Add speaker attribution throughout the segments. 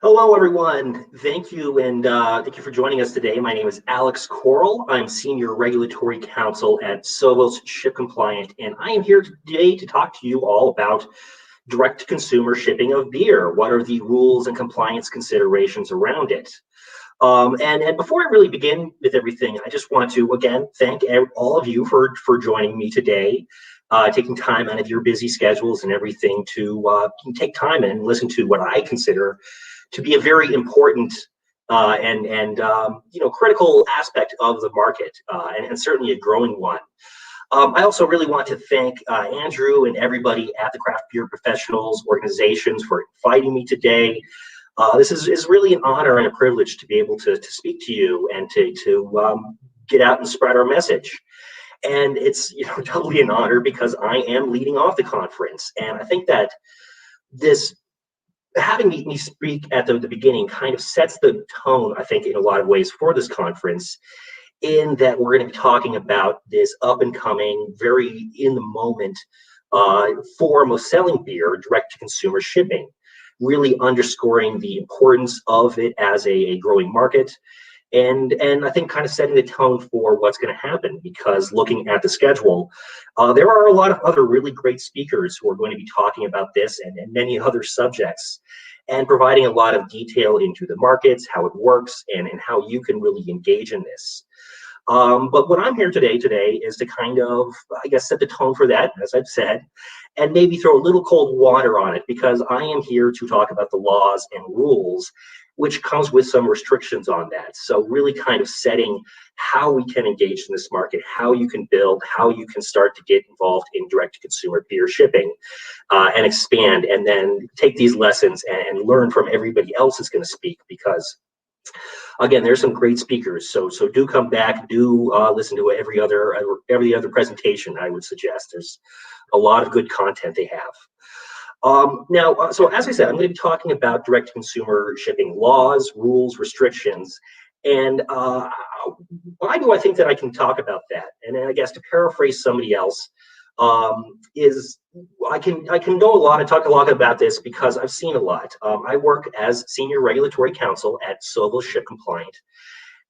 Speaker 1: Hello, everyone. Thank you, and thank you for joining us today. My name is Alex Koral. I'm Senior Regulatory Counsel at Sovos ShipCompliant, and I am here today to talk to you all about direct-to-consumer shipping of beer. What are the rules and compliance considerations around it? And before I really begin with everything, I just want to, again, thank all of you for joining me today, taking time out of your busy schedules and everything to take time and listen to what I consider to be a very important and critical aspect of the market, and certainly a growing one. I also really want to thank Andrew and everybody at the Craft Beer Professionals organizations for inviting me today. This is really an honor and a privilege to be able to speak to you and to get out and spread our message. And it's totally an honor because I am leading off the conference, and I think that this having me speak at the beginning kind of sets the tone, I think, in a lot of ways for this conference, in that we're going to be talking about this up and coming, very in the moment form of selling beer, direct to consumer shipping, really underscoring the importance of it as a growing market. And I think kind of setting the tone for what's going to happen, because looking at the schedule, there are a lot of other really great speakers who are going to be talking about this and many other subjects, and providing a lot of detail into the markets, how it works, and how you can really engage in this. But what I'm here today is to kind of, I guess, set the tone for that, as I've said, and maybe throw a little cold water on it, because I am here to talk about the laws and rules, which comes with some restrictions on that. So really kind of setting how we can engage in this market, how you can build, how you can start to get involved in direct-to-consumer beer shipping, and expand, and then take these lessons and learn from everybody else who's going to speak, because again, there's some great speakers. So do come back, do listen to every other presentation. I would suggest there's a lot of good content they have. So as I said, I'm going to be talking about direct-to-consumer shipping laws, rules, restrictions, and why do I think that I can talk about that? And then I guess to paraphrase somebody else, is I can know a lot and talk a lot about this because I've seen a lot. I work as Senior Regulatory Counsel at Sovos ShipCompliant.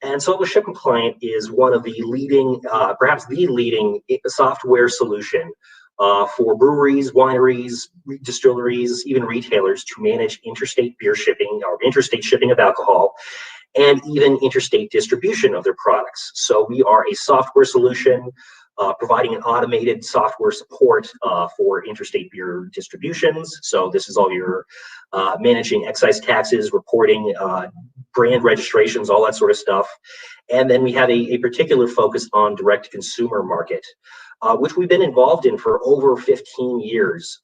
Speaker 1: And Sovos ShipCompliant is one of the leading, perhaps the leading software solution for breweries, wineries, distilleries, even retailers to manage interstate beer shipping or interstate shipping of alcohol, and even interstate distribution of their products. So we are a software solution providing an automated software support for interstate beer distributions. So this is all your managing excise taxes, reporting, brand registrations, all that sort of stuff. And then we have a particular focus on direct-to-consumer market, which we've been involved in for over 15 years,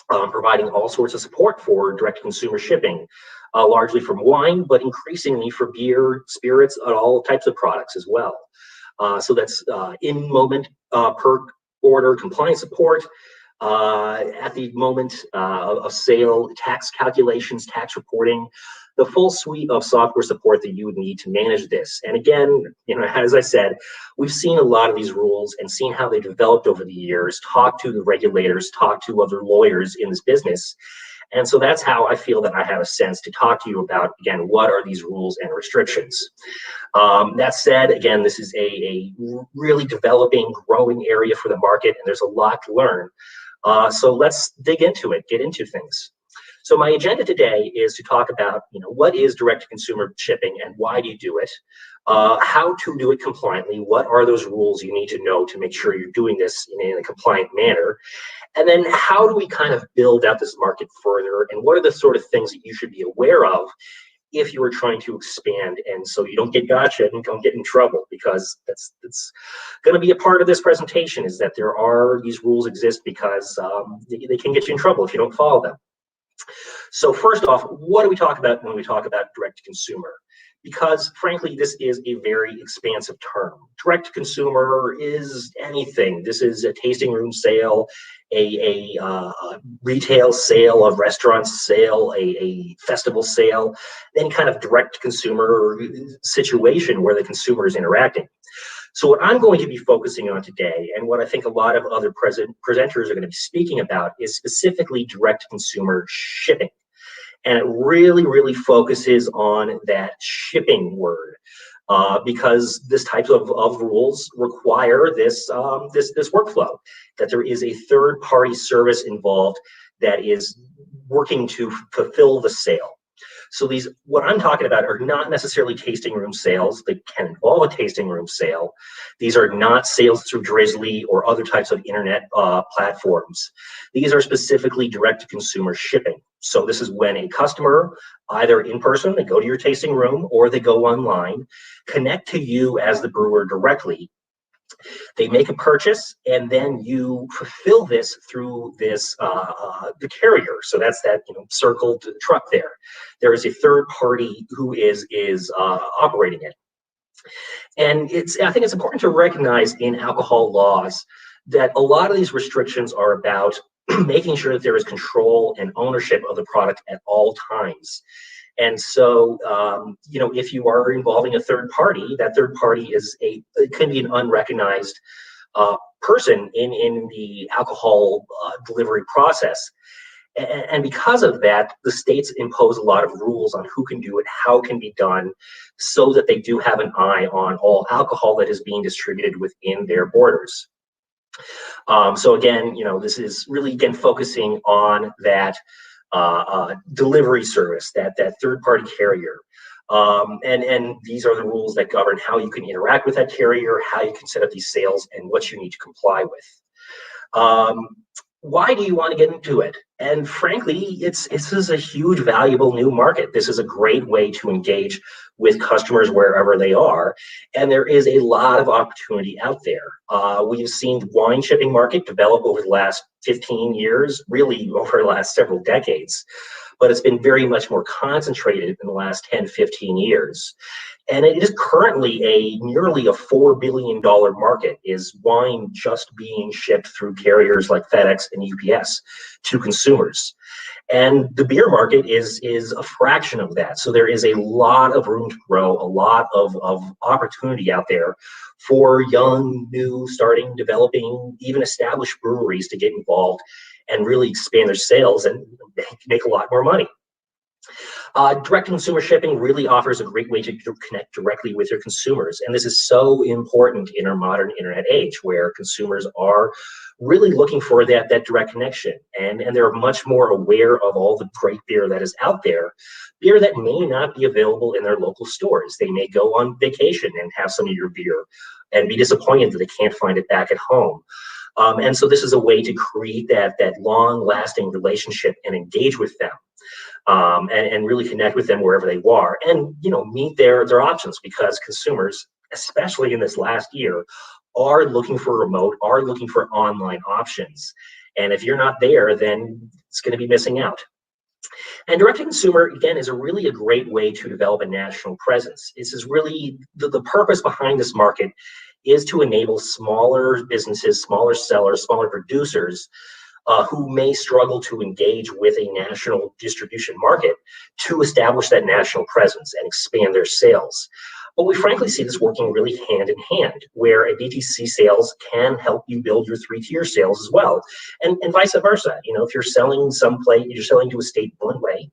Speaker 1: providing all sorts of support for direct-to-consumer shipping, largely from wine, but increasingly for beer, spirits, and all types of products as well. So that's in-moment per order compliance support, at the moment of sale, tax calculations, tax reporting, the full suite of software support that you would need to manage this. And again, as I said, we've seen a lot of these rules and seen how they developed over the years, talked to the regulators, talked to other lawyers in this business. And so that's how I feel that I have a sense to talk to you about, again, what are these rules and restrictions. That said, again, this is a really developing, growing area for the market, and there's a lot to learn. So let's dig into it, get into things. So my agenda today is to talk about, what is direct-to-consumer shipping and why do you do it? How to do it compliantly. What are those rules you need to know to make sure you're doing this in a compliant manner? And then how do we kind of build out this market further? And what are the sort of things that you should be aware of if you were trying to expand, and so you don't get gotcha and don't get in trouble, because that's going to be a part of this presentation, is that these rules exist because they can get you in trouble if you don't follow them. So first off, what do we talk about when we talk about direct-to-consumer? Because frankly, this is a very expansive term. Direct-to-consumer is anything. This is a tasting room sale, a retail sale, a restaurant sale, a festival sale, any kind of direct-to-consumer situation where the consumer is interacting. So what I'm going to be focusing on today, and what I think a lot of other presenters are going to be speaking about, is specifically direct-to-consumer shipping. And it really, really focuses on that shipping word. Because this type of rules require this workflow, that there is a third-party service involved that is working to fulfill the sale. So these, what I'm talking about, are not necessarily tasting room sales. They can involve a tasting room sale. These are not sales through Drizzly or other types of internet platforms. These are specifically direct-to-consumer shipping. So this is when a customer, either in person, they go to your tasting room, or they go online, connect to you as the brewer directly. They make a purchase, and then you fulfill this through this the carrier. So that's that circled truck there. There is a third party who is operating it, and I think it's important to recognize in alcohol laws that a lot of these restrictions are about making sure that there is control and ownership of the product at all times. And so, if you are involving a third party, that third party it can be an unrecognized person in the alcohol delivery process. And because of that, the states impose a lot of rules on who can do it, how it can be done, so that they do have an eye on all alcohol that is being distributed within their borders. So again, this is really, again, focusing on that delivery service, that third-party carrier. And these are the rules that govern how you can interact with that carrier, how you can set up these sales, and what you need to comply with. Why do you want to get into it? And frankly, this is a huge, valuable new market. This is a great way to engage with customers wherever they are. And there is a lot of opportunity out there. We've seen the wine shipping market develop over the last 15 years, really over the last several decades. But it's been very much more concentrated in the last 10, 15 years. And it is currently nearly a $4 billion market, is wine just being shipped through carriers like FedEx and UPS to consumers. And the beer market is a fraction of that. So there is a lot of room to grow, a lot of opportunity out there for young, new, starting, developing, even established breweries to get involved and really expand their sales and make a lot more money. Direct-to-consumer shipping really offers a great way to connect directly with your consumers. And this is so important in our modern internet age, where consumers are really looking for that direct connection. And they're much more aware of all the great beer that is out there, beer that may not be available in their local stores. They may go on vacation and have some of your beer and be disappointed that they can't find it back at home. And so this is a way to create that long-lasting relationship and engage with them. And really connect with them wherever they are, and meet their options, because consumers, especially in this last year, are looking for remote, are looking for online options. And if you're not there, then it's going to be missing out. And direct-to-consumer, again, is really a great way to develop a national presence. This is really the purpose behind this market, is to enable smaller businesses, smaller sellers, smaller producers who may struggle to engage with a national distribution market to establish that national presence and expand their sales. But we frankly see this working really hand in hand, where a DTC sales can help you build your three-tier sales as well, and vice versa. If you're selling someplace, you're selling to a state one way,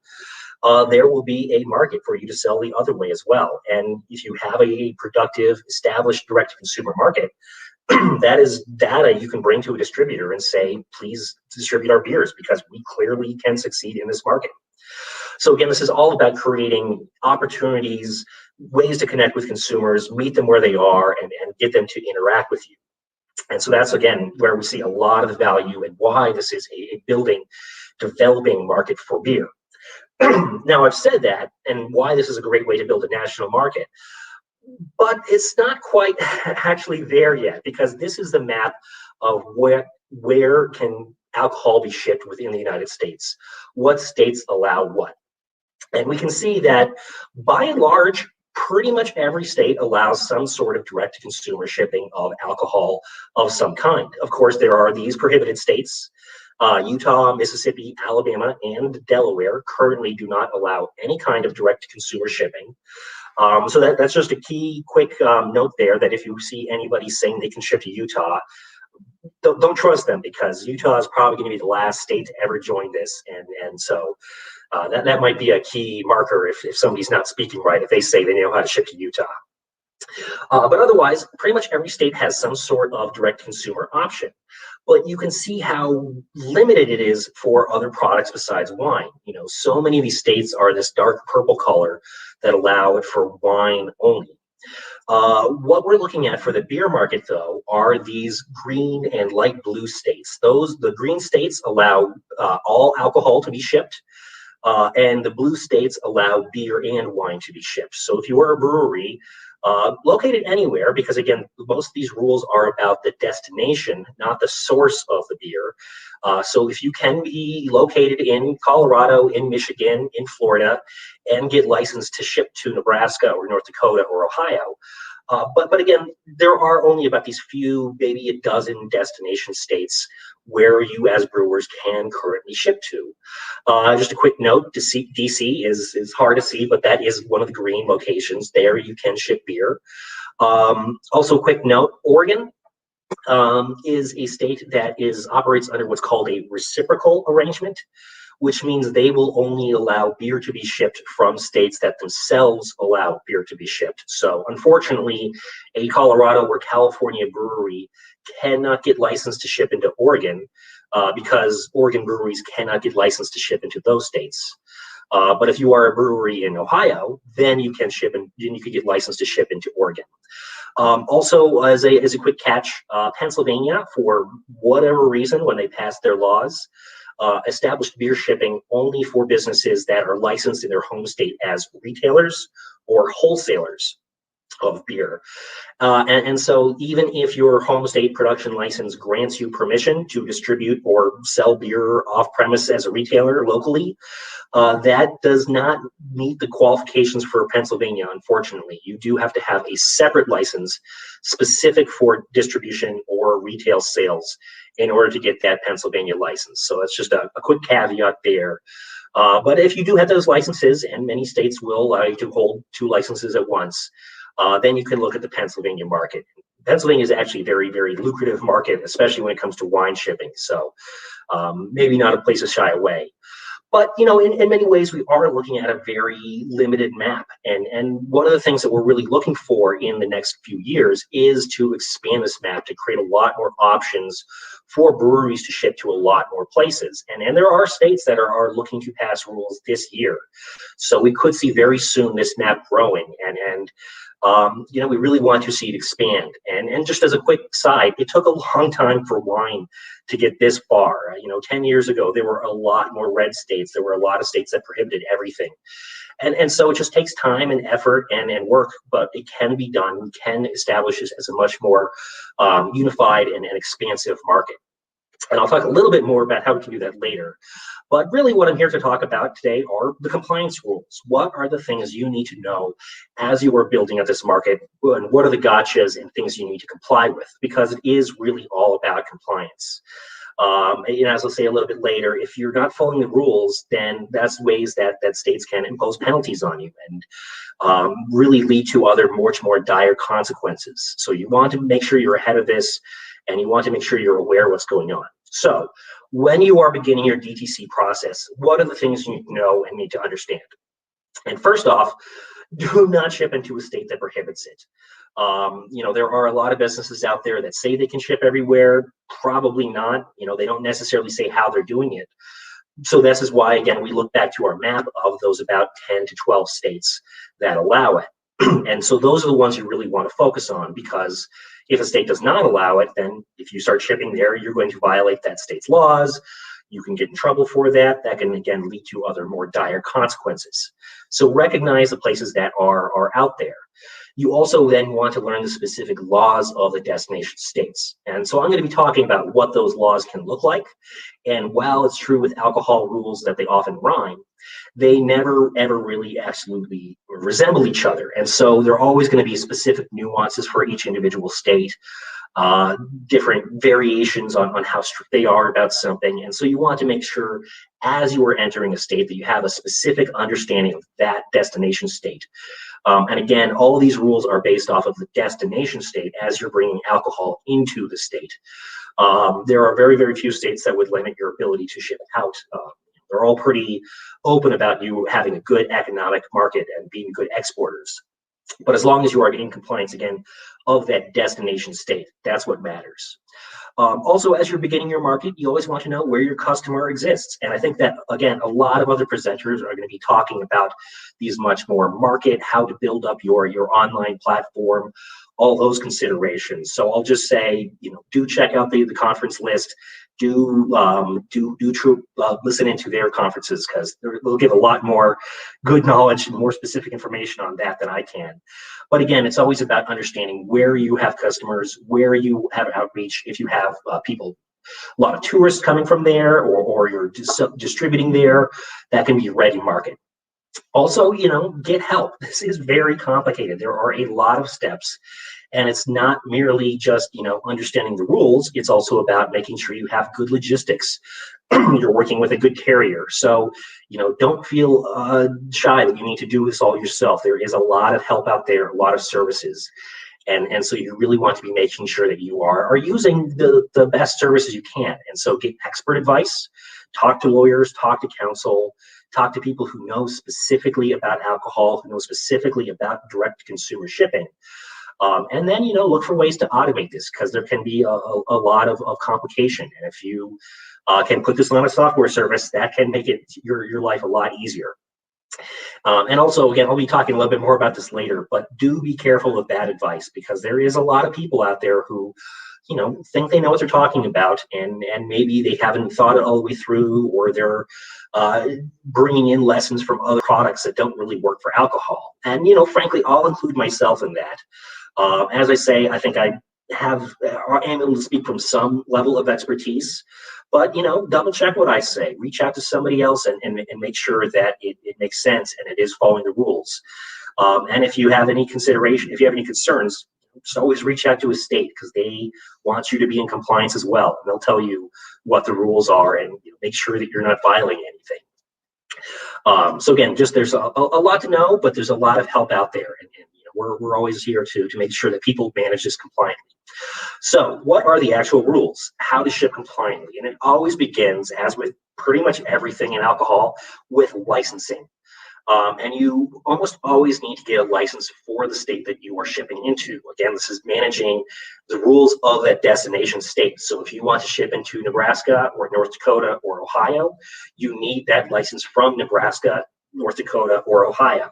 Speaker 1: there will be a market for you to sell the other way as well. And if you have a productive, established direct-to-consumer market, that is data you can bring to a distributor and say, please distribute our beers, because we clearly can succeed in this market. So again, this is all about creating opportunities, ways to connect with consumers, meet them where they are, and get them to interact with you. And so that's, again, where we see a lot of the value and why this is a developing market for beer. Now, I've said that, and why this is a great way to build a national market. But it's not quite actually there yet, because this is the map of where can alcohol be shipped within the United States. What states allow what? And we can see that, by and large, pretty much every state allows some sort of direct-to-consumer shipping of alcohol of some kind. Of course, there are these prohibited states. Utah, Mississippi, Alabama, and Delaware currently do not allow any kind of direct-to-consumer shipping. So that's just a key quick note there, that if you see anybody saying they can ship to Utah, don't trust them, because Utah is probably going to be the last state to ever join this. And so That might be a key marker if somebody's not speaking right, if they say they know how to ship to Utah. But otherwise, pretty much every state has some sort of direct consumer option. But you can see how limited it is for other products besides wine. So many of these states are this dark purple color that allow it for wine only. What we're looking at for the beer market, though, are these green and light blue states. The green states allow all alcohol to be shipped, and the blue states allow beer and wine to be shipped. So if you are a brewery located anywhere, because again, most of these rules are about the destination, not the source of the beer. So if you can be located in Colorado, in Michigan, in Florida, and get licensed to ship to Nebraska or North Dakota or Ohio. But again, there are only about these few, maybe a dozen destination states where you as brewers can currently ship to. Just a quick note, DC is hard to see, but that is one of the green locations. There you can ship beer. Also a quick note, Oregon is a state that operates under what's called a reciprocal arrangement, which means they will only allow beer to be shipped from states that themselves allow beer to be shipped. So unfortunately, a Colorado or California brewery cannot get licensed to ship into Oregon because Oregon breweries cannot get licensed to ship into those states. But if you are a brewery in Ohio, then you can ship and then you could get licensed to ship into Oregon. Also, as a quick catch, Pennsylvania, for whatever reason, when they passed their laws, established beer shipping only for businesses that are licensed in their home state as retailers or wholesalers of beer. And so even if your home state production license grants you permission to distribute or sell beer off premise as a retailer locally, that does not meet the qualifications for Pennsylvania, unfortunately. You do have to have a separate license specific for distribution or retail sales in order to get that Pennsylvania license. So that's just a quick caveat there. But if you do have those licenses, and many states will allow you to hold 2 licenses at once, then you can look at the Pennsylvania market. Pennsylvania is actually a very, very lucrative market, especially when it comes to wine shipping. So maybe not a place to shy away. But, in many ways, we are looking at a very limited map. And one of the things that we're really looking for in the next few years is to expand this map to create a lot more options for breweries to ship to a lot more places. And there are states that are looking to pass rules this year. So we could see very soon this map growing. And we really want to see it expand. And just as a quick side, it took a long time for wine to get this far. 10 years ago, there were a lot more red states. There were a lot of states that prohibited everything. And so it just takes time and effort and work, but it can be done. We can establish this as a much more unified and expansive market. And I'll talk a little bit more about how we can do that later. But really what I'm here to talk about today are the compliance rules. What are the things you need to know as you are building up this market? And what are the gotchas and things you need to comply with? Because it is really all about compliance. As I'll say a little bit later, if you're not following the rules, then that's ways that states can impose penalties on you and really lead to other much more dire consequences. So you want to make sure you're ahead of this, and you want to make sure you're aware of what's going on. So when you are beginning your DTC process, what are the things you need to know and need to understand? And first off, do not ship into a state that prohibits it. There are a lot of businesses out there that say they can ship everywhere. Probably not. They don't necessarily say how they're doing it. So this is why, again, we look back to our map of those about 10 to 12 states that allow it. And so those are the ones you really want to focus on, because if a state does not allow it, then if you start shipping there, you're going to violate that state's laws. You can get in trouble for that. That can, again, lead to other more dire consequences. So recognize the places that are out there. You also then want to learn the specific laws of the destination states. And so I'm going to be talking about what those laws can look like. And while it's true with alcohol rules that they often rhyme, they never, ever really absolutely resemble each other. And so there are always going to be specific nuances for each individual state, different variations on how strict they are about something. And so you want to make sure as you are entering a state that you have a specific understanding of that destination state. And again, all of these rules are based off of the destination state as you're bringing alcohol into the state. There are very, very few states that would limit your ability to ship out They're all pretty open about you having a good economic market and being good exporters. But as long as you are in compliance, again, of that destination state, that's what matters. Also, as you're beginning your market, you always want to know where your customer exists. And I think that, again, a lot of other presenters are going to be talking about these much more market, how to build up your online platform, all those considerations. So I'll just say, do check out the conference list. Do listen into their conferences, because they'll give a lot more good knowledge and more specific information on that than I can. But again, it's always about understanding where you have customers, where you have outreach. If you have people, a lot of tourists coming from there, or you're distributing there, that can be ready market. Also, get help. This is very complicated. There are a lot of steps, and it's not merely just, understanding the rules. It's also about making sure you have good logistics. You're working with a good carrier. So, don't feel shy that you need to do this all yourself. There is a lot of help out there, a lot of services. And so you really want to be making sure that you are using the best services you can. And so get expert advice, talk to lawyers, talk to counsel, talk to people who know specifically about alcohol, who know specifically about direct-to-consumer shipping. And then, look for ways to automate this, because there can be a lot of complication. And if you can put this on a software service, that can make your life a lot easier. And also, again, I'll be talking a little bit more about this later, but do be careful of bad advice, because there is a lot of people out there who, think they know what they're talking about, and maybe they haven't thought it all the way through, or they're bringing in lessons from other products that don't really work for alcohol. And, frankly, I'll include myself in that. As I say, I think I am able to speak from some level of expertise, but, double check what I say. Reach out to somebody else and make sure that it makes sense and it is following the rules. And if you have any concerns, just always reach out to a state, because they want you to be in compliance as well. And they'll tell you what the rules are, and make sure that you're not violating anything. So again, there's a lot to know, but there's a lot of help out there. And we're always here to make sure that people manage this compliantly. So what are the actual rules? How to ship compliantly? And it always begins, as with pretty much everything in alcohol, with licensing. And you almost always need to get a license for the state that you are shipping into. Again, this is managing the rules of that destination state. So if you want to ship into Nebraska or North Dakota or Ohio, you need that license from Nebraska, North Dakota, or Ohio.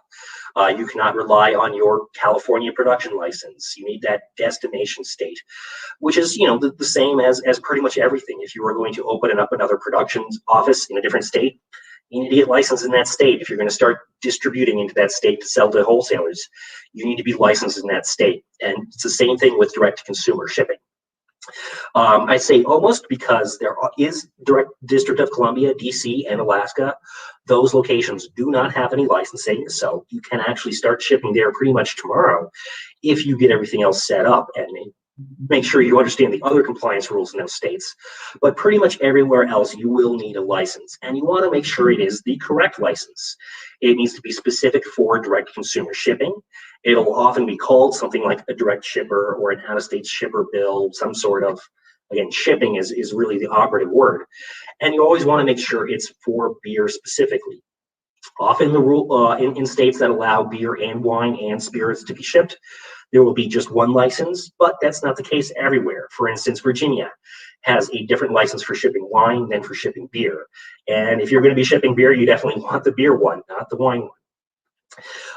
Speaker 1: You cannot rely on your California production license. You need that destination state, which is, the same as pretty much everything. If you are going to open up another production office in a different state, you need to get licensed in that state. If you're going to start distributing into that state to sell to wholesalers, you need to be licensed in that state. And it's the same thing with direct-to-consumer shipping. I say almost, because there is District of Columbia, DC, and Alaska. Those locations do not have any licensing, so you can actually start shipping there pretty much tomorrow if you get everything else set up and make sure you understand the other compliance rules in those states. But pretty much everywhere else, you will need a license, and you want to make sure it is the correct license. It needs to be specific for direct consumer shipping. It'll often be called something like a direct shipper or an out-of-state shipper bill, some sort of, again, shipping is really the operative word. And you always want to make sure it's for beer specifically. Often the rule in states that allow beer and wine and spirits to be shipped, there will be just one license, but that's not the case everywhere. For instance, Virginia has a different license for shipping wine than for shipping beer. And if you're going to be shipping beer, you definitely want the beer one, not the wine one.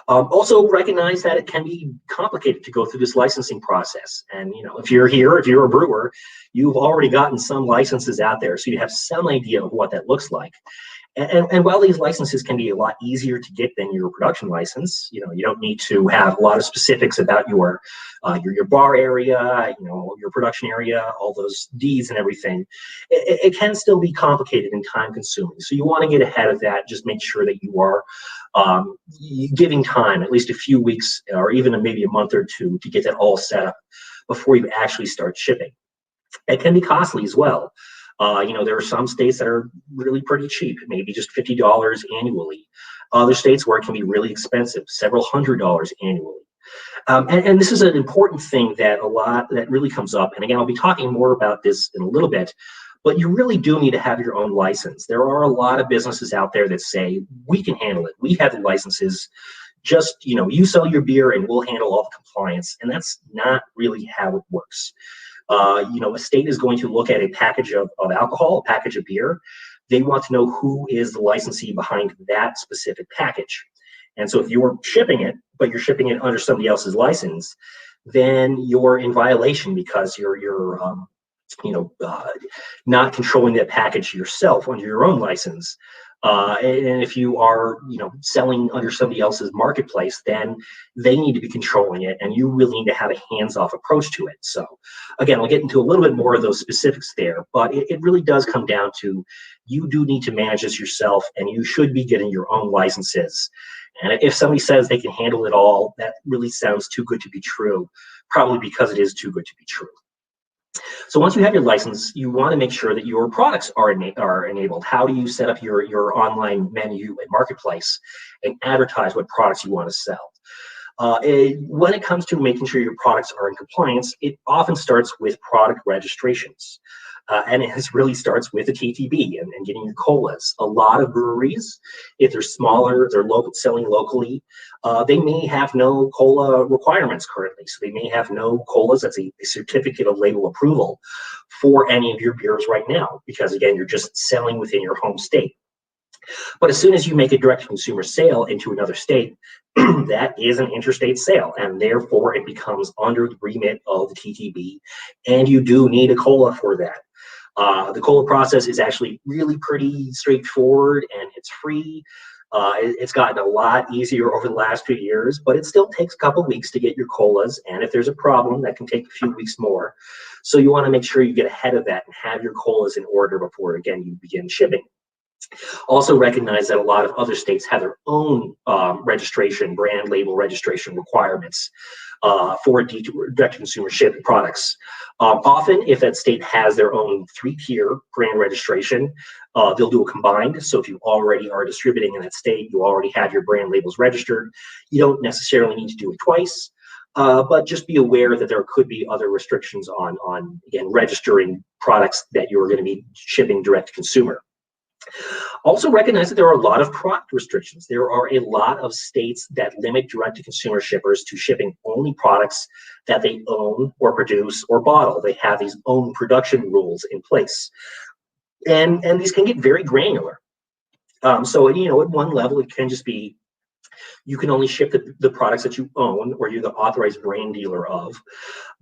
Speaker 1: Also recognize that it can be complicated to go through this licensing process. And, if you're a brewer, you've already gotten some licenses out there, so you have some idea of what that looks like. And while these licenses can be a lot easier to get than your production license, you don't need to have a lot of specifics about your bar area, your production area, all those deeds and everything. It can still be complicated and time consuming. So you want to get ahead of that. Just make sure that you are giving time, at least a few weeks or even maybe a month or two, to get that all set up before you actually start shipping. It can be costly as well. There are some states that are really pretty cheap, maybe just $50 annually. Other states where it can be really expensive, several $100s annually. And this is an important thing that really comes up. And again, I'll be talking more about this in a little bit. but you really do need to have your own license. There are a lot of businesses out there that say, we can handle it. We have the licenses. Just, you sell your beer and we'll handle all the compliance. And that's not really how it works. A state is going to look at a package of alcohol, a package of beer. They want to know who is the licensee behind that specific package. And so if you're shipping it, but you're shipping it under somebody else's license, then you're in violation because you're not controlling that package yourself under your own license. And if you are, selling under somebody else's marketplace, then they need to be controlling it, and you really need to have a hands-off approach to it. So, again, I'll get into a little bit more of those specifics there, but it really does come down to you do need to manage this yourself, and you should be getting your own licenses. And if somebody says they can handle it all, that really sounds too good to be true, probably because it is too good to be true. So once you have your license, you want to make sure that your products are enabled. How do you set up your online menu and marketplace and advertise what products you want to sell? When it comes to making sure your products are in compliance, it often starts with product registrations. And it really starts with a TTB and getting your colas. A lot of breweries, if they're smaller, they're selling locally, they may have no cola requirements currently. So they may have no colas, that's a certificate of label approval for any of your beers right now, because again, you're just selling within your home state. But as soon as you make a direct consumer sale into another state, that is an interstate sale, and therefore it becomes under the remit of the TTB, and you do need a cola for that. The cola process is actually really pretty straightforward, and it's free. It's gotten a lot easier over the last few years, but it still takes a couple weeks to get your colas, and if there's a problem, that can take a few weeks more. So you want to make sure you get ahead of that and have your colas in order before, again, you begin shipping. Also recognize that a lot of other states have their own registration, brand label registration requirements for direct-to-consumer shipping products. Often, if that state has their own 3-tier brand registration, they'll do a combined. So if you already are distributing in that state, you already have your brand labels registered, you don't necessarily need to do it twice. But just be aware that there could be other restrictions on again, registering products that you're going to be shipping direct to consumer. Also recognize that there are a lot of product restrictions. There are a lot of states that limit direct-to-consumer shippers to shipping only products that they own or produce or bottle. They have these own production rules in place. And these can get very granular. So, at one level, it can just be you can only ship the products that you own or you're the authorized brand dealer of,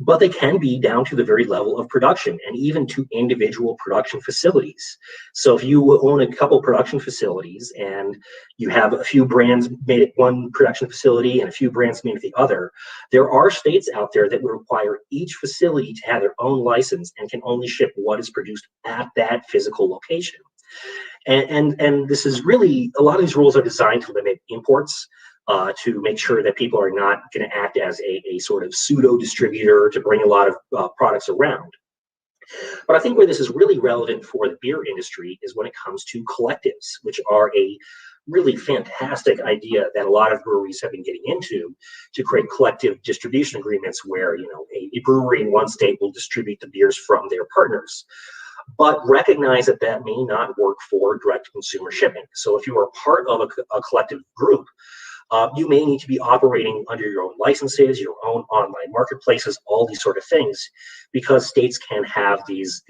Speaker 1: but they can be down to the very level of production and even to individual production facilities. So if you own a couple production facilities and you have a few brands made at one production facility and a few brands made at the other, there are states out there that would require each facility to have their own license and can only ship what is produced at that physical location. And this is really, a lot of these rules are designed to limit imports, to make sure that people are not going to act as a sort of pseudo distributor to bring a lot of products around. But I think where this is really relevant for the beer industry is when it comes to collectives, which are a really fantastic idea that a lot of breweries have been getting into, to create collective distribution agreements where, a brewery in one state will distribute the beers from their partners. But recognize that that may not work for direct consumer shipping. So if you are part of a collective group, you may need to be operating under your own licenses, your own online marketplaces, all these sort of things, because states can have these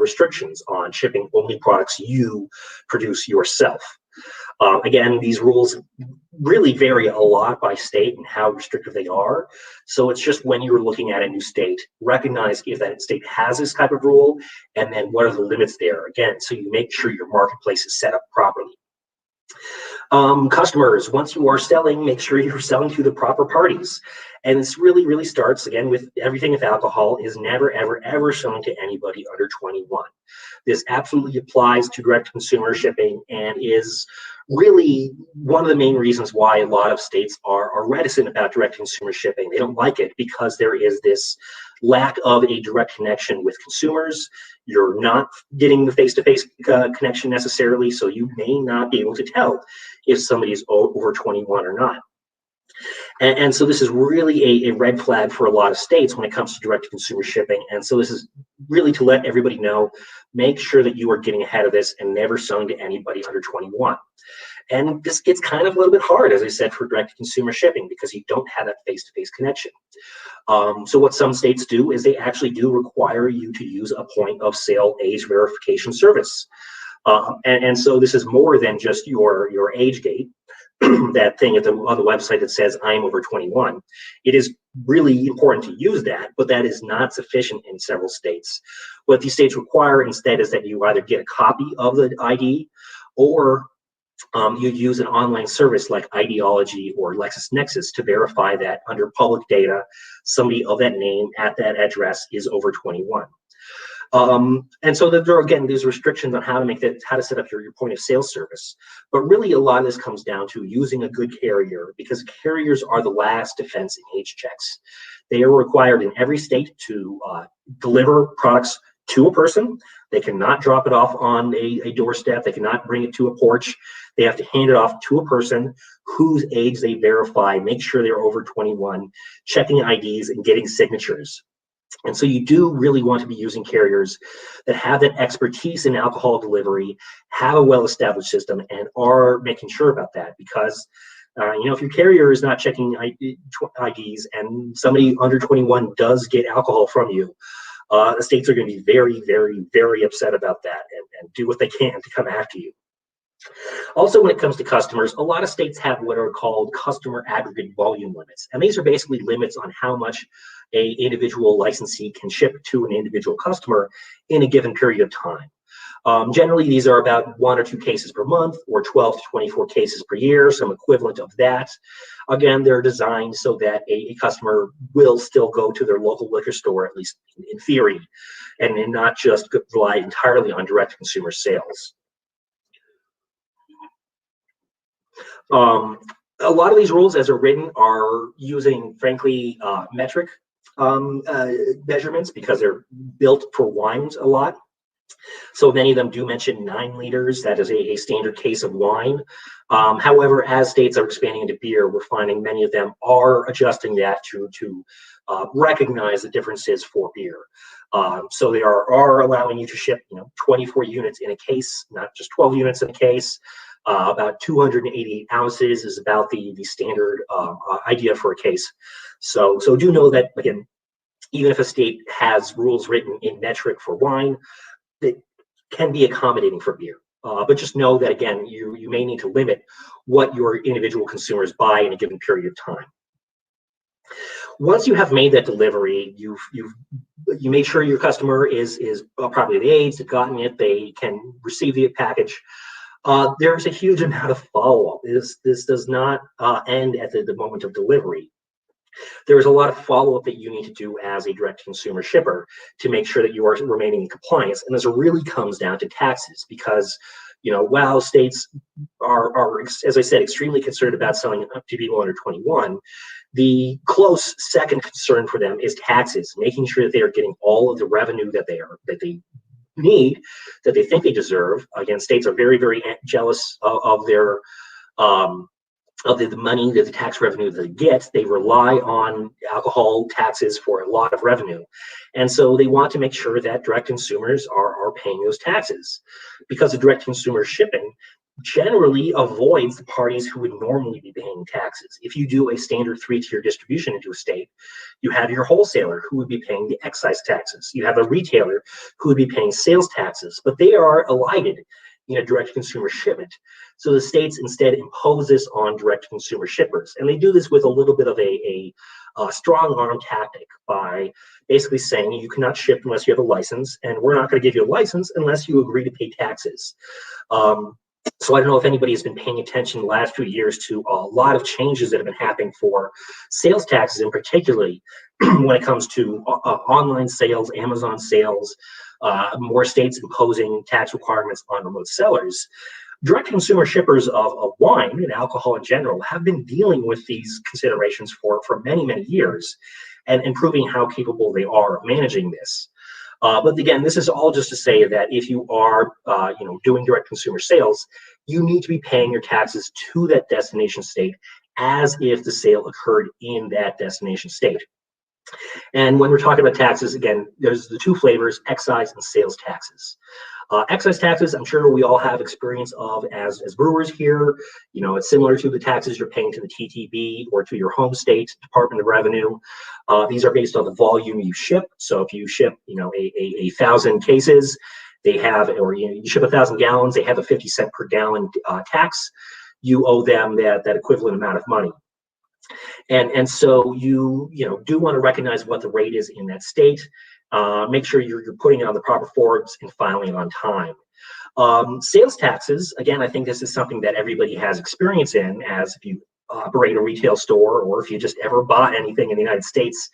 Speaker 1: restrictions on shipping only products you produce yourself. Again, these rules really vary a lot by state and how restrictive they are. So it's just when you're looking at a new state, recognize if that state has this type of rule, and then what are the limits there, again, so you make sure your marketplace is set up properly. Customers, once you are selling, make sure you're selling to the proper parties. And this really starts, again, with everything with alcohol, is never, ever selling to anybody under 21. This absolutely applies to direct consumer shipping and is really one of the main reasons why a lot of states are reticent about direct consumer shipping. They don't like it because there is this lack of a direct connection with consumers. You're not getting the face-to-face connection necessarily, so you may not be able to tell if somebody is over 21 or not. And so this is really a red flag for a lot of states when it comes to direct-to-consumer shipping. And so this is really to let everybody know, make sure that you are getting ahead of this and never selling to anybody under 21. And this gets kind of a little bit hard, as I said, for direct-to-consumer shipping because you don't have that face-to-face connection. So what some states do is they actually do require you to use a point of sale age verification service. And so this is more than just your age gate, that thing on the website that says I'm over 21. It is really important to use that, but that is not sufficient in several states. What these states require instead is that you either get a copy of the ID or you use an online service like Ideology or LexisNexis to verify that under public data, somebody of that name at that address is over 21. And so there are, again, these restrictions on how to set up your point of sale service. But really, a lot of this comes down to using a good carrier, because carriers are the last defense in age checks. They are required in every state to deliver products to a person. They cannot drop it off on a doorstep. They cannot bring it to a porch. They have to hand it off to a person whose age they verify, make sure they're over 21, checking IDs and getting signatures. And so you do really want to be using carriers that have that expertise in alcohol delivery, have a well-established system, and are making sure about that. Because, if your carrier is not checking IDs and somebody under 21 does get alcohol from you, the states are going to be very, very, very upset about that and do what they can to come after you. Also, when it comes to customers, a lot of states have what are called customer aggregate volume limits. And these are basically limits on how much an individual licensee can ship to an individual customer in a given period of time. Generally, these are about 1 or 2 cases per month or 12 to 24 cases per year, some equivalent of that. Again, they're designed so that a customer will still go to their local liquor store, at least in theory, and not just rely entirely on direct consumer sales. A lot of these rules, as are written, are using, frankly, metric measurements because they're built for wines a lot. So many of them do mention 9 liters. That is a standard case of wine. However, as states are expanding into beer, we're finding many of them are adjusting that to recognize the differences for beer. So they are allowing you to ship 24 units in a case, not just 12 units in a case. About 288 ounces is about the standard idea for a case. So do know that, again, even if a state has rules written in metric for wine, that can be accommodating for beer. But just know that, again, you may need to limit what your individual consumers buy in a given period of time. Once you have made that delivery, you made sure your customer is properly the age, they've gotten it, they can receive the package. There's a huge amount of follow-up. This does not end at the moment of delivery. There's a lot of follow-up that you need to do as a direct-to-consumer shipper to make sure that you are remaining in compliance. And this really comes down to taxes because, while states are, as I said, extremely concerned about selling to people under 21, the close second concern for them is taxes, making sure that they are getting all of the revenue that they need, that they think they deserve. Again, states are very, very jealous of their of the money, that the tax revenue that they get. They rely on alcohol taxes for a lot of revenue. And so they want to make sure that direct consumers are paying those taxes, because the direct consumer shipping generally avoids the parties who would normally be paying taxes. If you do a standard 3-tier distribution into a state, you have your wholesaler who would be paying the excise taxes. You have a retailer who would be paying sales taxes, but they are elided in a direct consumer shipment. So the states instead impose this on direct consumer shippers. And they do this with a little bit of a strong arm tactic by basically saying you cannot ship unless you have a license, and we're not going to give you a license unless you agree to pay taxes. So I don't know if anybody has been paying attention the last few years to a lot of changes that have been happening for sales taxes, and particularly when it comes to online sales, Amazon sales, more states imposing tax requirements on remote sellers. Direct consumer shippers of wine and alcohol in general have been dealing with these considerations for many, many years and proving how capable they are of managing this. But again, this is all just to say that if you are doing direct consumer sales, you need to be paying your taxes to that destination state as if the sale occurred in that destination state. And when we're talking about taxes, again, there's the two flavors, excise and sales taxes. Excise taxes, I'm sure we all have experience of as brewers here. You know, it's similar to the taxes you're paying to the TTB or to your home state Department of Revenue. These are based on the volume you ship. So if you ship, you know, a 1,000 cases, they have, or you ship 1,000 gallons, they have a 50-cent per gallon tax. You owe them that equivalent amount of money. And so you do want to recognize what the rate is in that state. Make sure you're putting it on the proper forms and filing on time. Sales taxes, again, I think this is something that everybody has experience in, as if you operate a retail store or if you just ever bought anything in the United States.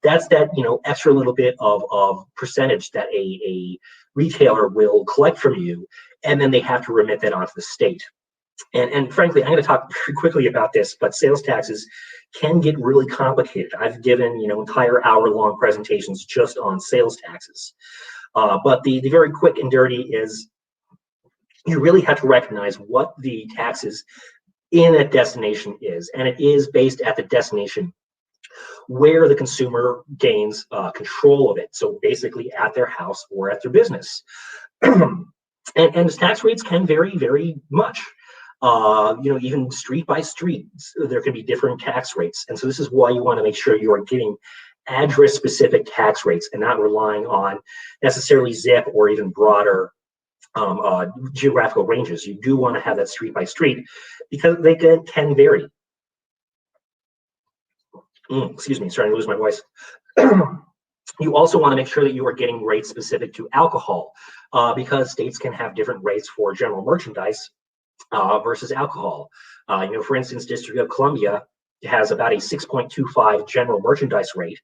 Speaker 1: That's that extra little bit of percentage that a retailer will collect from you, and then they have to remit that onto the state. And frankly, I'm going to talk very quickly about this, but sales taxes can get really complicated. I've given entire hour-long presentations just on sales taxes. But the very quick and dirty is you really have to recognize what the taxes in a destination is, and it is based at the destination where the consumer gains control of it. So basically at their house or at their business. and the tax rates can vary very much. Even street by street, there can be different tax rates. And so this is why you want to make sure you are getting address-specific tax rates and not relying on necessarily zip or even broader geographical ranges. You do want to have that street by street because they can vary. Excuse me, starting to lose my voice. You also want to make sure that you are getting rates specific to alcohol because states can have different rates for general merchandise versus alcohol. For instance, District of Columbia has about a 6.25 general merchandise rate,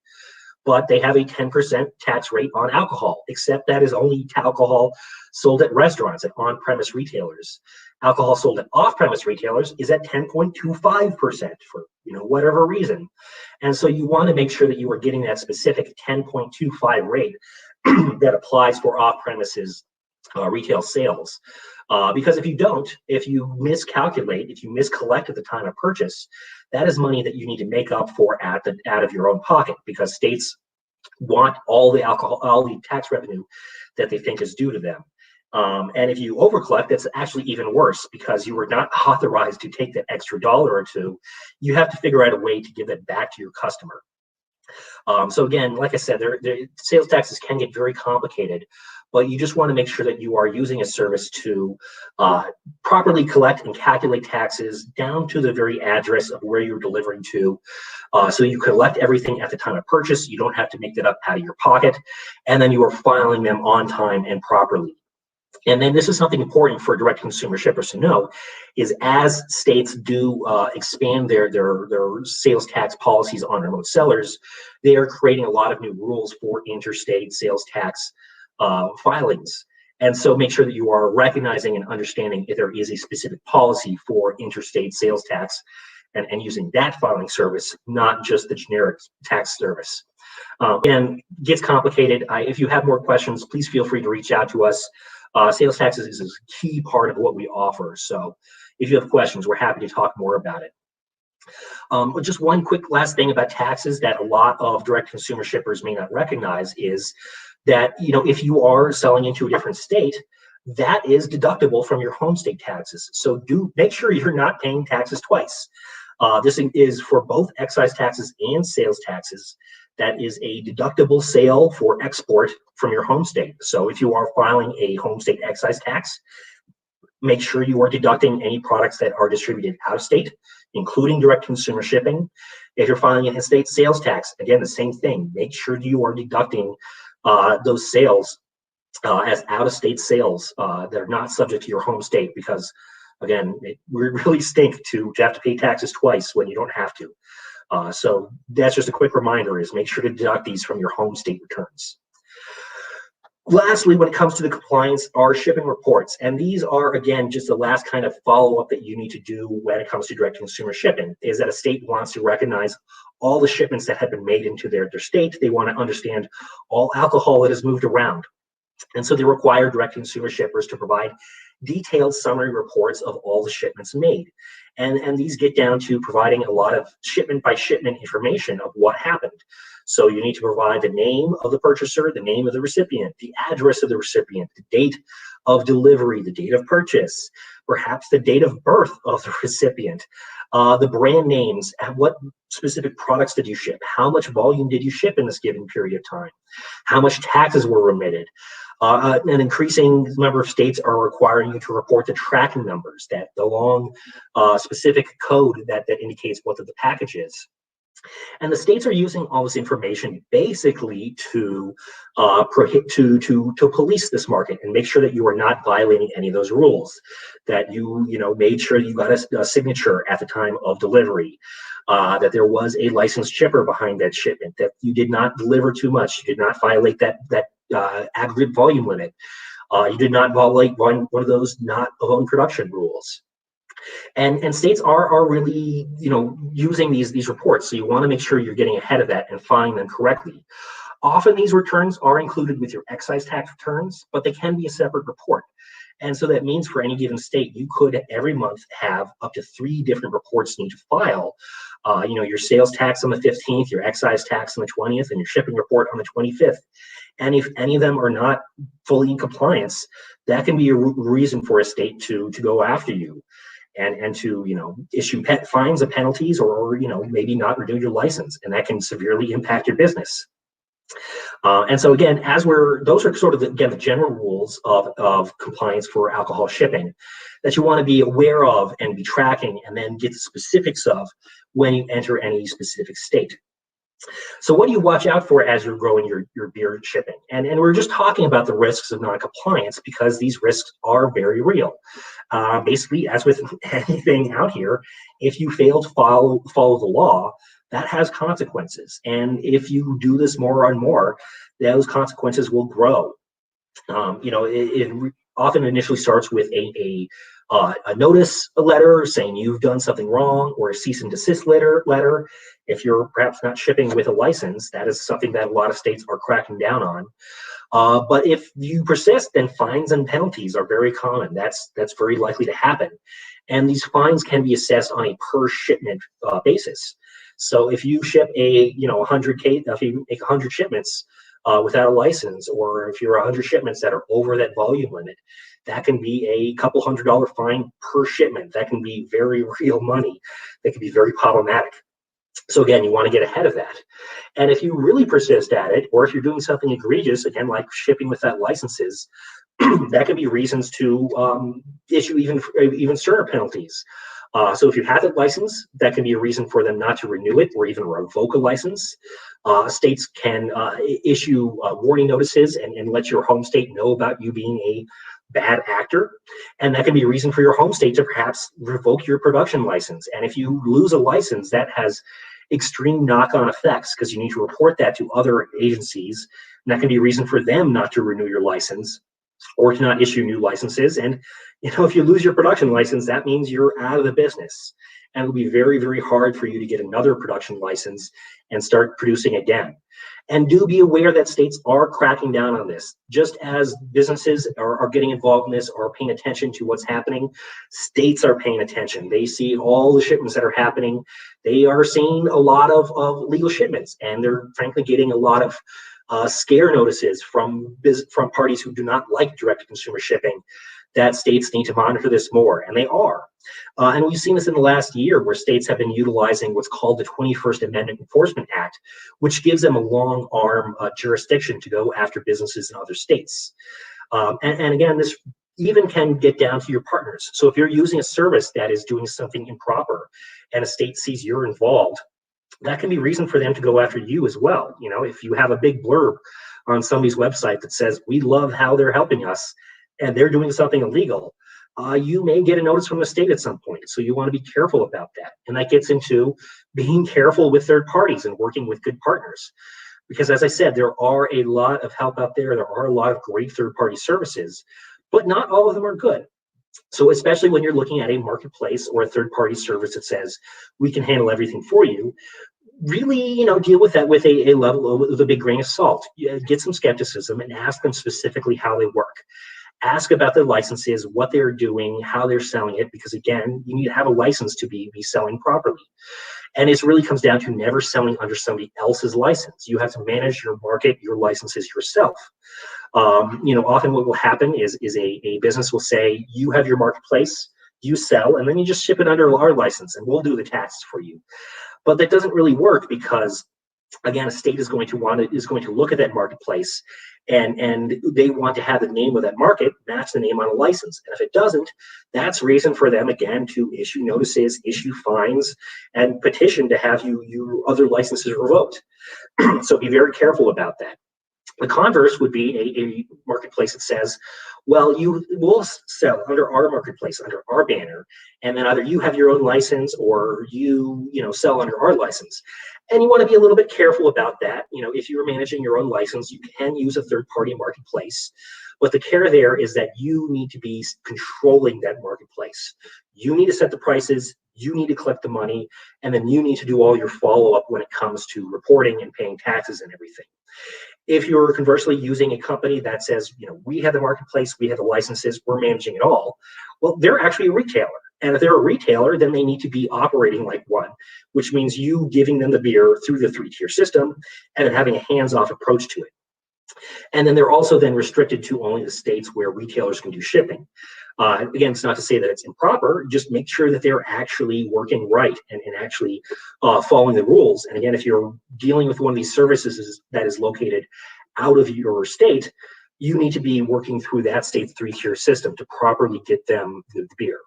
Speaker 1: but they have a 10% tax rate on alcohol, except that is only alcohol sold at restaurants, at on-premise retailers. Alcohol sold at off-premise retailers is at 10.25% for whatever reason. And so you want to make sure that you are getting that specific 10.25 rate that applies for off-premises retail sales. Because if you don't, if you miscalculate, if you miscollect at the time of purchase, that is money that you need to make up for out of your own pocket, because states want all the tax revenue that they think is due to them. And if you overcollect, that's actually even worse, because you were not authorized to take that extra $1 or $2. You have to figure out a way to give that back to your customer. So again, like I said, sales taxes can get very complicated, but you just want to make sure that you are using a service to properly collect and calculate taxes down to the very address of where you're delivering to. So you collect everything at the time of purchase. You don't have to make that up out of your pocket. And then you are filing them on time and properly. And then this is something important for direct consumer shippers to know, is as states do expand their sales tax policies on remote sellers, they are creating a lot of new rules for interstate sales tax filings. And so make sure that you are recognizing and understanding if there is a specific policy for interstate sales tax and using that filing service, not just the generic tax service. And it gets complicated. If you have more questions, please feel free to reach out to us. Sales taxes is a key part of what we offer. So if you have questions, we're happy to talk more about it. Just one quick last thing about taxes that a lot of direct consumer shippers may not recognize is that, if you are selling into a different state, that is deductible from your home state taxes. So do make sure you're not paying taxes twice. This is for both excise taxes and sales taxes. That is a deductible sale for export from your home state. So if you are filing a home state excise tax, make sure you are deducting any products that are distributed out of state, including direct consumer shipping. If you're filing an in-state sales tax, again, the same thing. Make sure you are deducting those sales as out-of-state sales that are not subject to your home state, because, again, it would really stink to have to pay taxes twice when you don't have to. So that's just a quick reminder, is make sure to deduct these from your home state returns. Lastly, when it comes to the compliance, are shipping reports. And these are, again, just the last kind of follow-up that you need to do when it comes to direct consumer shipping, is that a state wants to recognize all the shipments that have been made into their state. They want to understand all alcohol that is moved around. And so they require direct-to-consumer shippers to provide detailed summary reports of all the shipments made. And these get down to providing a lot of shipment by shipment information of what happened. So you need to provide the name of the purchaser, the name of the recipient, the address of the recipient, the date of delivery, the date of purchase, perhaps the date of birth of the recipient, the brand names, and what specific products did you ship, how much volume did you ship in this given period of time, how much taxes were remitted. An increasing number of states are requiring you to report the tracking numbers, that the long specific code that indicates what the package is. And the states are using all this information basically to police this market and make sure that you are not violating any of those rules, that you made sure you got a signature at the time of delivery, that there was a licensed shipper behind that shipment, that you did not deliver too much, you did not violate that aggregate volume limit, you did not violate one of those not of own production rules. And states are really using these reports, so you want to make sure you're getting ahead of that and filing them correctly. Often these returns are included with your excise tax returns, but they can be a separate report. And so that means for any given state, you could every month have up to 3 different reports you need to file. Your sales tax on the 15th, your excise tax on the 20th, and your shipping report on the 25th. And if any of them are not fully in compliance, that can be a reason for a state to go after you and to issue fines and penalties, or maybe not renew your license, and that can severely impact your business. And so again, those are sort of the general rules of compliance for alcohol shipping that you want to be aware of and be tracking, and then get the specifics of when you enter any specific state. So what do you watch out for as you're growing your beer shipping? And we're just talking about the risks of non-compliance, because these risks are very real. Basically, as with anything out here, if you fail to follow the law, that has consequences. And if you do this more and more, those consequences will grow. It often initially starts with a notice letter saying you've done something wrong, or a cease and desist letter. If you're perhaps not shipping with a license, that is something that a lot of states are cracking down on. But if you persist, then fines and penalties are very common. That's very likely to happen. And these fines can be assessed on a per shipment basis. So if you ship if you make 100 shipments without a license, or if you're 100 shipments that are over that volume limit, that can be a couple $100 fine per shipment. That can be very real money. That can be very problematic. So again, you want to get ahead of that. And if you really persist at it, or if you're doing something egregious, again, like shipping without licenses, that could be reasons to issue even sterner penalties. So if you have a license, that can be a reason for them not to renew it, or even revoke a license. States can issue warning notices and let your home state know about you being a bad actor, and that can be a reason for your home state to perhaps revoke your production license. And if you lose a license, that has extreme knock-on effects, because you need to report that to other agencies, and that can be a reason for them not to renew your license or to not issue new licenses. And if you lose your production license, that means you're out of the business, and it'll be very, very hard for you to get another production license and start producing again. And do be aware that states are cracking down on this. Just as businesses are getting involved in this, or paying attention to what's happening, states are paying attention. They see all the shipments that are happening. They are seeing a lot of legal shipments, and they're frankly getting a lot of scare notices from parties who do not like direct-to-consumer shipping, that states need to monitor this more, and they are. And we've seen this in the last year, where states have been utilizing what's called the 21st Amendment Enforcement Act, which gives them a long arm jurisdiction to go after businesses in other states. And again, this even can get down to your partners. So if you're using a service that is doing something improper, and a state sees you're involved, that can be reason for them to go after you as well. If you have a big blurb on somebody's website that says, "We love how they're helping us," and they're doing something illegal, you may get a notice from the state at some point. So you want to be careful about that. And that gets into being careful with third parties and working with good partners. Because as I said, there are a lot of help out there. There are a lot of great third-party services, but not all of them are good. So especially when you're looking at a marketplace or a third-party service that says, "We can handle everything for you," really, deal with that with a level with a big grain of salt. Get some skepticism and ask them specifically how they work. Ask about their licenses, what they're doing, how they're selling it, because again, you need to have a license to be selling properly. And it really comes down to never selling under somebody else's license. You have to manage your market, your licenses yourself. Often what will happen is a business will say, you have your marketplace, you sell, and then you just ship it under our license and we'll do the taxes for you. But that doesn't really work because, again, a state is going to look at that marketplace and they want to have the name of that market match the name on a license. And if it doesn't, that's reason for them, again, to issue notices, issue fines, and petition to have your other licenses revoked. So be very careful about that. The converse would be a marketplace that says, well, you will sell under our marketplace, under our banner, and then either you have your own license or you sell under our license. And you want to be a little bit careful about that. If you're managing your own license, you can use a third-party marketplace. But the care there is that you need to be controlling that marketplace. You need to set the prices, you need to collect the money, and then you need to do all your follow-up when it comes to reporting and paying taxes and everything. If you're conversely using a company that says, we have the marketplace, we have the licenses, we're managing it all, well, they're actually a retailer. And if they're a retailer, then they need to be operating like one, which means you giving them the beer through the 3-tier system and then having a hands-off approach to it. And then they're also then restricted to only the states where retailers can do shipping. Again, it's not to say that it's improper, just make sure that they're actually working right and actually following the rules. And again, if you're dealing with one of these services that is located out of your state, you need to be working through that state's 3-tier system to properly get them the beer.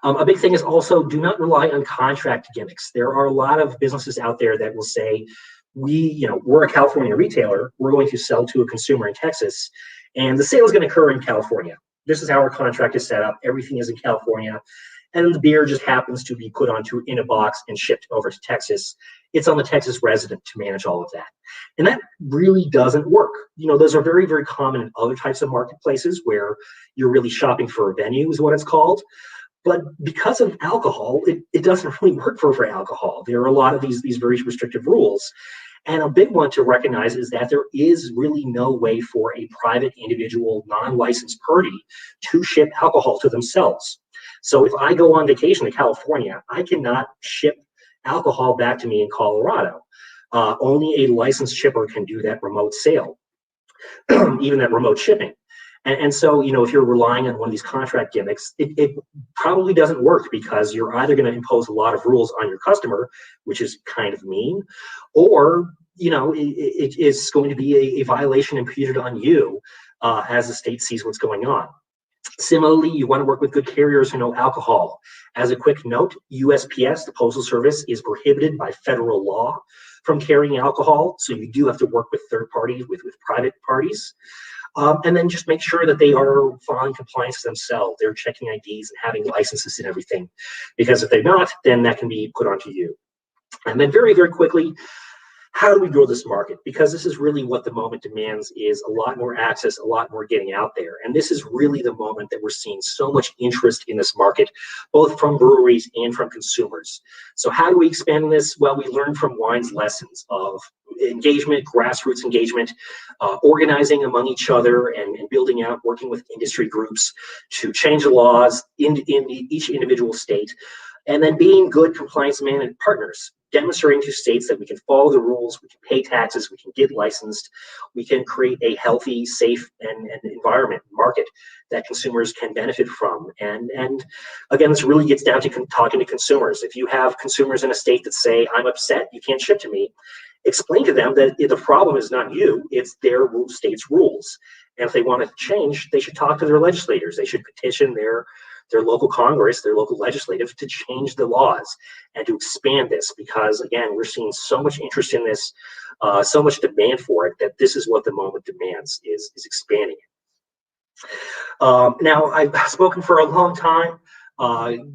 Speaker 1: A big thing is also do not rely on contract gimmicks. There are a lot of businesses out there that will say, we're a California retailer, we're going to sell to a consumer in Texas, and the sale is going to occur in California. This is how our contract is set up. Everything is in California. And the beer just happens to be put in a box and shipped over to Texas. It's on the Texas resident to manage all of that. And that really doesn't work. Those are very, very common in other types of marketplaces where you're really shopping for a venue is what it's called. But because of alcohol, it doesn't really work for alcohol. There are a lot of these very restrictive rules. And a big one to recognize is that there is really no way for a private individual, non-licensed party to ship alcohol to themselves. So if I go on vacation to California, I cannot ship alcohol back to me in Colorado. Only a licensed shipper can do that remote sale, even that remote shipping. And so, if you're relying on one of these contract gimmicks, it probably doesn't work because you're either going to impose a lot of rules on your customer, which is kind of mean, or, it is going to be a violation imputed on you as the state sees what's going on. Similarly, you want to work with good carriers who know alcohol. As a quick note, USPS, the Postal Service, is prohibited by federal law from carrying alcohol. So you do have to work with third parties, with private parties. And then just make sure that they are following compliance themselves. They're checking IDs and having licenses and everything. Because if they're not, then that can be put onto you. And then very, very quickly, how do we grow this market? Because this is really what the moment demands, is a lot more access, a lot more getting out there. And this is really the moment that we're seeing so much interest in this market, both from breweries and from consumers. So how do we expand this? Well, we learn from wine's lessons of engagement, grassroots engagement, organizing among each other and building out, working with industry groups to change the laws in each individual state, and then being good compliance management partners, demonstrating to states that we can follow the rules, we can pay taxes, we can get licensed, we can create a healthy, safe, and environment, market that consumers can benefit from. And again, this really gets down to talking to consumers. If you have consumers in a state that say, I'm upset, you can't ship to me, explain to them that the problem is not you, it's their state's rules. And if they want to change, they should talk to their legislators. They should petition their local Congress, their local legislative, to change the laws and to expand this, because again, we're seeing so much interest in this, so much demand for it, that this is what the moment demands, is expanding it. Now, I've spoken for a long time,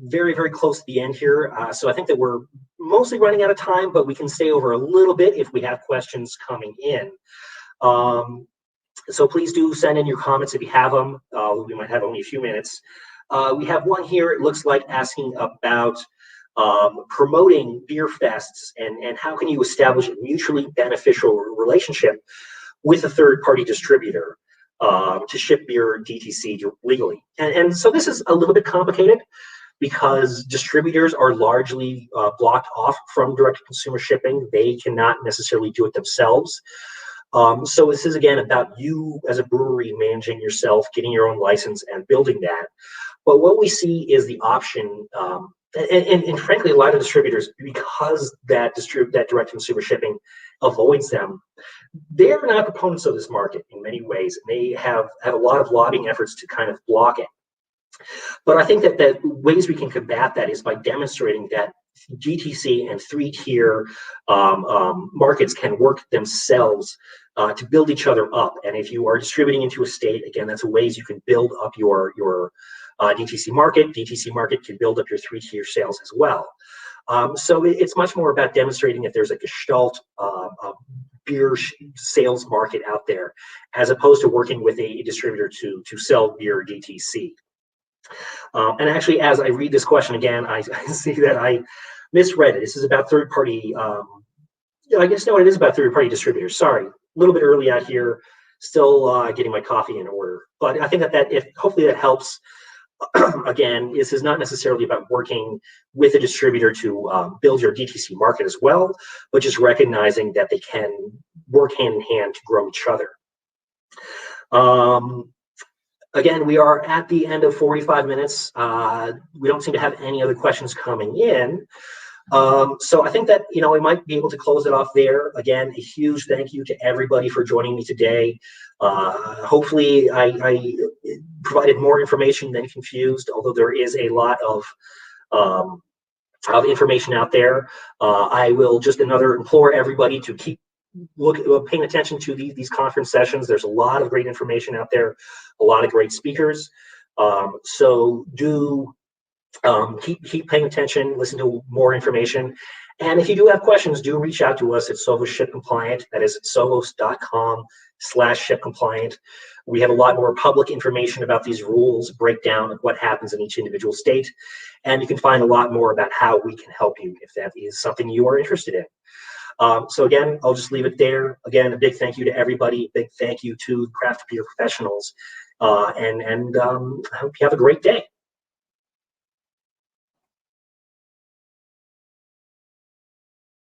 Speaker 1: very, very close to the end here. So I think that we're mostly running out of time, but we can stay over a little bit if we have questions coming in. So please do send in your comments if you have them. We might have only a few minutes. We have one here, it looks like, asking about promoting beer fests, and how can you establish a mutually beneficial relationship with a third-party distributor to ship beer DTC legally. And so this is a little bit complicated because distributors are largely blocked off from direct-to-consumer shipping. They cannot necessarily do it themselves. So this is, again, about you as a brewery managing yourself, getting your own license and building that. But what we see is the option, and frankly, a lot of distributors, because that direct-to-consumer shipping avoids them, they're not proponents of this market in many ways. They have a lot of lobbying efforts to kind of block it. But I think that ways we can combat that is by demonstrating that GTC and three-tier markets can work themselves to build each other up. And if you are distributing into a state, again, that's ways you can build up your DTC market. DTC market can build up your three-tier sales as well. So it's much more about demonstrating that there's a gestalt beer sales market out there, as opposed to working with a distributor to sell beer DTC. And actually, as I read this question again, I see that I misread it. This is about third-party. I guess no, it is about third-party distributors. Sorry, a little bit early out here, still getting my coffee in order. But I think that if hopefully that helps. Again, this is not necessarily about working with a distributor to build your DTC market as well, but just recognizing that they can work hand in hand to grow each other. Again, we are at the end of 45 minutes. We don't seem to have any other questions coming in. So I think that, I might be able to close it off there. Again, a huge thank you to everybody for joining me today. Hopefully I provided more information than confused, although there is a lot of information out there. I will just implore everybody to keep paying attention to these conference sessions. There's a lot of great information out there, a lot of great speakers. So do keep paying attention, listen to more information. And if you do have questions, do reach out to us at Sovos ShipCompliant. That is sovos.com/ShipCompliant. We have a lot more public information about these rules, breakdown of what happens in each individual state. And you can find a lot more about how we can help you if that is something you are interested in. So again, I'll just leave it there. Again, a big thank you to everybody. Big thank you to craft beer professionals. And I hope you have a great day.